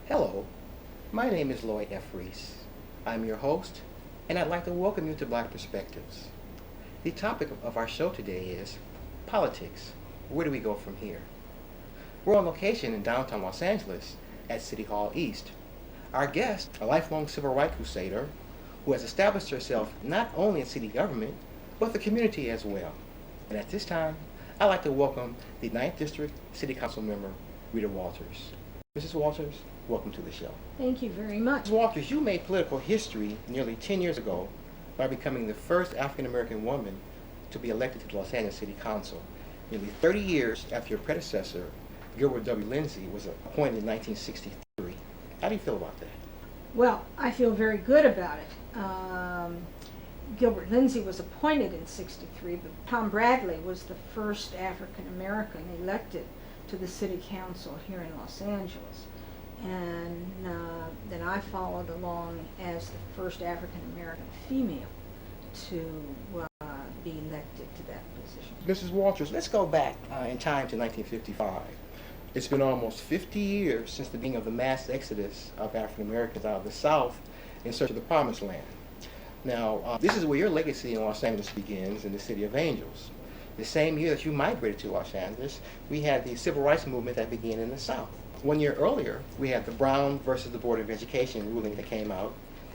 Hello, my name is Lloyd F. Reese. I'm your host, and I'd like to welcome you to Black Perspectives. The topic of our show today is politics. Where do we go from here? We're on location in downtown Los Angeles at City Hall East. Our guest, a lifelong civil rights crusader who has established herself not only in city government, but the community as well. And at this time, I'd like to welcome the 9th District City Council member, Rita Walters. Mrs. Walters, welcome to the show. Thank you very much. Ms. Walters, you made political history nearly 10 years ago by becoming the first African American woman to be elected to the Los Angeles City Council. Nearly 30 years after your predecessor, Gilbert W. Lindsay, was appointed in 1963. How do you feel about that? Well, I feel very good about it. Gilbert Lindsay was appointed in '63, but Tom Bradley was the first African American elected to the City Council here in Los Angeles. And then I followed along as the first African American female to be elected to that position. Mrs. Walters, let's go back in time to 1955. It's been almost 50 years since the beginning of the mass exodus of African Americans out of the South in search of the Promised Land. Now, this is where your legacy in Los Angeles begins, in the City of Angels. The same year that you migrated to Los Angeles, we had the civil rights movement that began in the South. 1 year earlier, we had the Brown versus the Board of Education ruling that came out.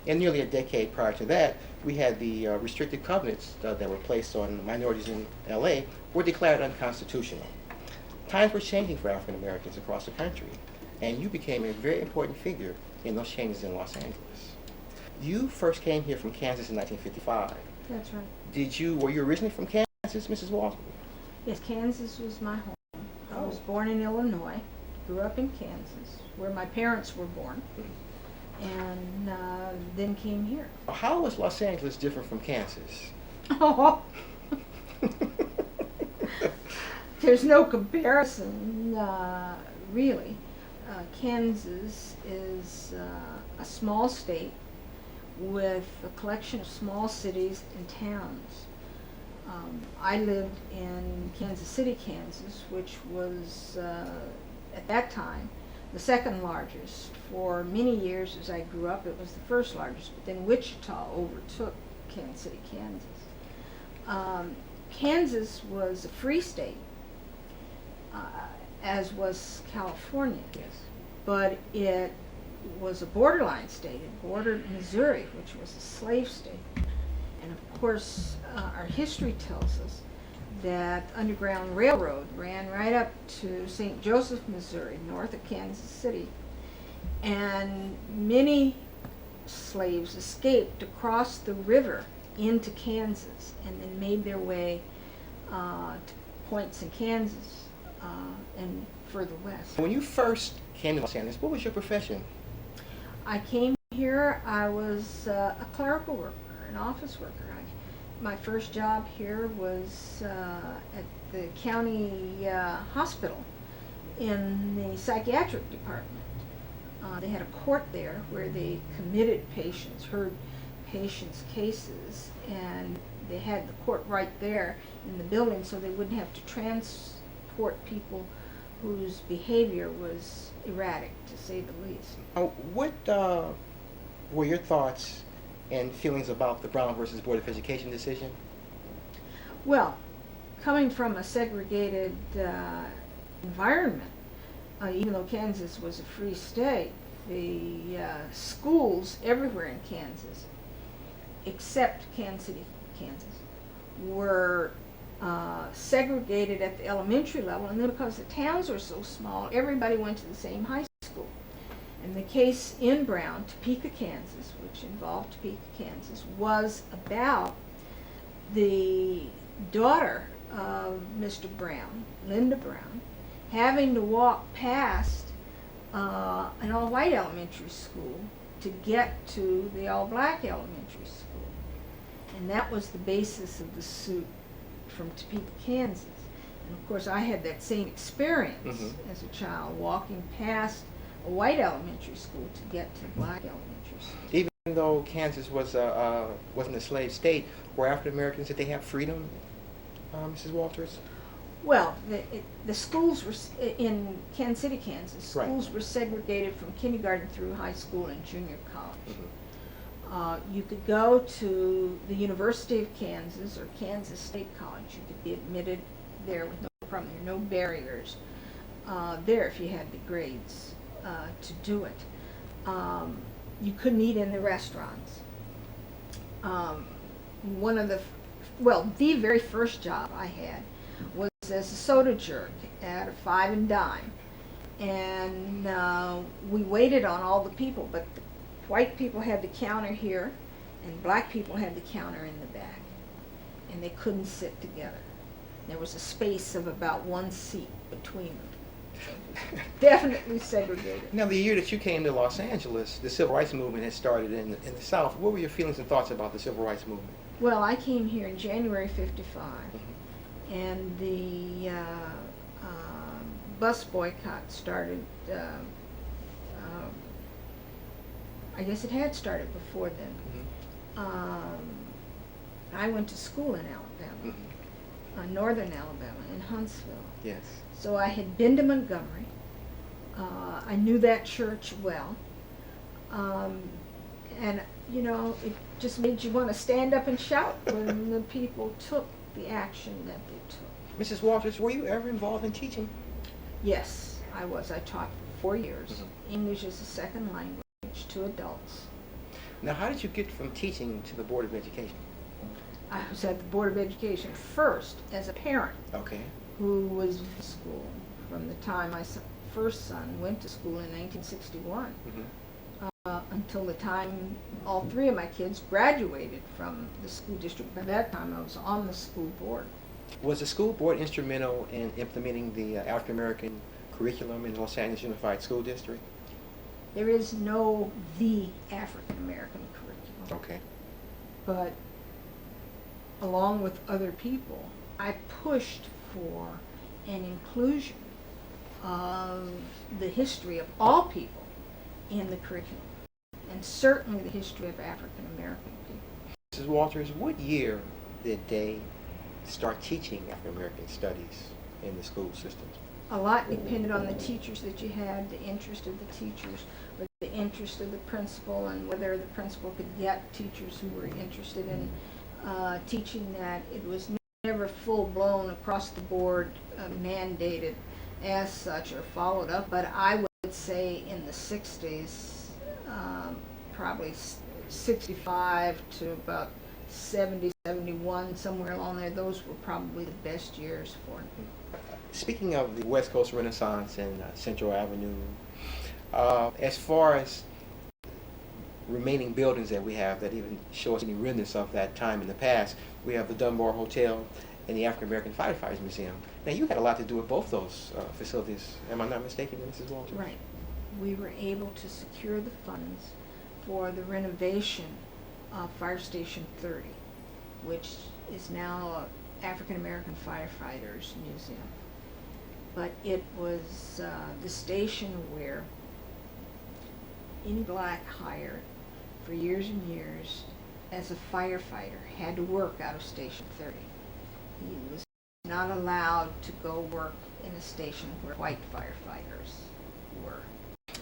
And nearly a decade prior to that, we had the restrictive covenants that were placed on minorities in LA were declared unconstitutional. Times were changing for African Americans across the country, and you became a very important figure in those changes in Los Angeles. You first came here from Kansas in 1955. That's right. Were you originally from Kansas, Mrs. Walters? Yes, Kansas was my home. I was born in Illinois, grew up in Kansas, where my parents were born, and then came here. How was Los Angeles different from Kansas? Oh, there's no comparison, really. Kansas is a small state with a collection of small cities and towns. I lived in Kansas City, Kansas, which was, at that time, the second largest. For many years as I grew up, it was the first largest, but then Wichita overtook Kansas City, Kansas. Kansas was a free state, as was California. Yes. But it was a borderline state. It bordered Missouri, which was a slave state. And of course, our history tells us that Underground Railroad ran right up to St. Joseph, Missouri, north of Kansas City. And many slaves escaped across the river into Kansas and then made their way to points in Kansas and further west. When you first came to Los Angeles, what was your profession? I came here, I was a clerical worker, an office worker. My first job here was at the county hospital in the psychiatric department. They had a court there where they committed patients, heard patients' cases, and they had the court right there in the building so they wouldn't have to transport people whose behavior was erratic, to say the least. What were your thoughts and feelings about the Brown versus Board of Education decision? Well, coming from a segregated environment, even though Kansas was a free state, the schools everywhere in Kansas, except Kansas City, Kansas, were segregated at the elementary level, and then because the towns were so small, everybody went to the same high school. And the case in Brown, Topeka, Kansas, which involved Topeka, Kansas, was about the daughter of Mr. Brown, Linda Brown, having to walk past an all-white elementary school to get to the all-black elementary school. And that was the basis of the suit from Topeka, Kansas. And of course, I had that same experience as a child, walking past a white elementary school to get to black elementary school. Even though Kansas wasn't a slave state, were African Americans, did they have freedom, Mrs. Walters? Well, the schools were, in Kansas City, Kansas, Right. schools were segregated from kindergarten through high school and junior college. Mhm. You could go to the University of Kansas or Kansas State College. You could be admitted there with no problem. There are no barriers there if you had the grades to do it. You couldn't eat in the restaurants. One of the, the very first job I had was as a soda jerk at a 5 and dime. And we waited on all the people, but the white people had the counter here and black people had the counter in the back. And they couldn't sit together. There was a space of about 1 seat between them. Definitely segregated. Now, the year that you came to Los Angeles, the civil rights movement had started in the South. What were your feelings and thoughts about the civil rights movement? Well, I came here in January '55, Mhm. and the bus boycott started. I guess it had started before then. Mhm. I went to school in Alabama, Mhm. northern Alabama, in Huntsville. Yes. So I had been to Montgomery. I knew that church well. And, it just made you want to stand up and shout when the people took the action that they took. Mrs. Walters, were you ever involved in teaching? Yes, I was. I taught for 4 years. Mhm. English as a second language to adults. Now, how did you get from teaching to the Board of Education? I was at the Board of Education first as a parent Okay. who was in school from the time my first son went to school in 1961. Mhm. Until the time all 3 of my kids graduated from the school district. By that time, I was on the school board. Was the school board instrumental in implementing the African American curriculum in Los Angeles Unified School District? There is no the African American curriculum, Okay. but along with other people, I pushed for an inclusion of the history of all people in the curriculum, and certainly the history of African American people. Mrs. Walters, what year did they start teaching African American studies in the school system? A lot depended on the teachers that you had, the interest of the teachers, or the interest of the principal, and whether the principal could get teachers who were interested in teaching that. It was never full-blown, across-the-board, mandated as such or followed up, but I would say in the 60s, probably 65 to about 70, 71, somewhere along there, those were probably the best years for it. Speaking of the West Coast Renaissance and Central Avenue, as far as remaining buildings that we have that even show us any remnants of that time in the past, we have the Dunbar Hotel and the African American Firefighters Museum. Now, you had a lot to do with both those facilities. Am I not mistaken, Mrs. Walters? Right. We were able to secure the funds for the renovation of Fire Station 30, which is now African American Firefighters Museum. But it was the station where any black hired for years and years as a firefighter had to work out of Station 30. He was not allowed to go work in a station where white firefighters were.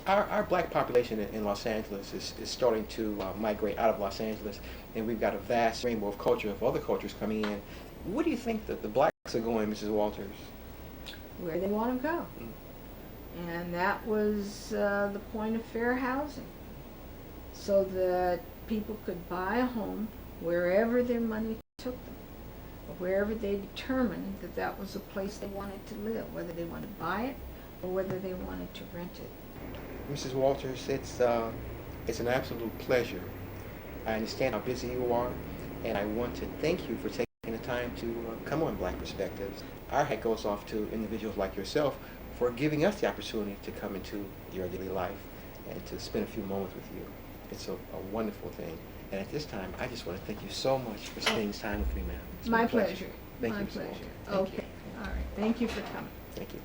Our black population in Los Angeles is starting to migrate out of Los Angeles, and we've got a vast rainbow of culture, of other cultures coming in. Where do you think that the blacks are going, Mrs. Walters? Where they want to go. And that was the point of fair housing, so that people could buy a home wherever their money took them, or wherever they determined that that was a place they wanted to live, whether they wanted to buy it or whether they wanted to rent it. Mrs. Walters, it's an absolute pleasure. I understand how busy you are, and I want to thank you for taking the time to come on Black Perspectives. Our hat goes off to individuals like yourself for giving us the opportunity to come into your daily life and to spend a few moments with you. It's a wonderful thing. And at this time, I just want to thank you so much for spending time with me, ma'am. It's been My a pleasure. Thank My you, Mrs. pleasure. Walters. Thank Okay. All right. Thank you for coming. Thank you.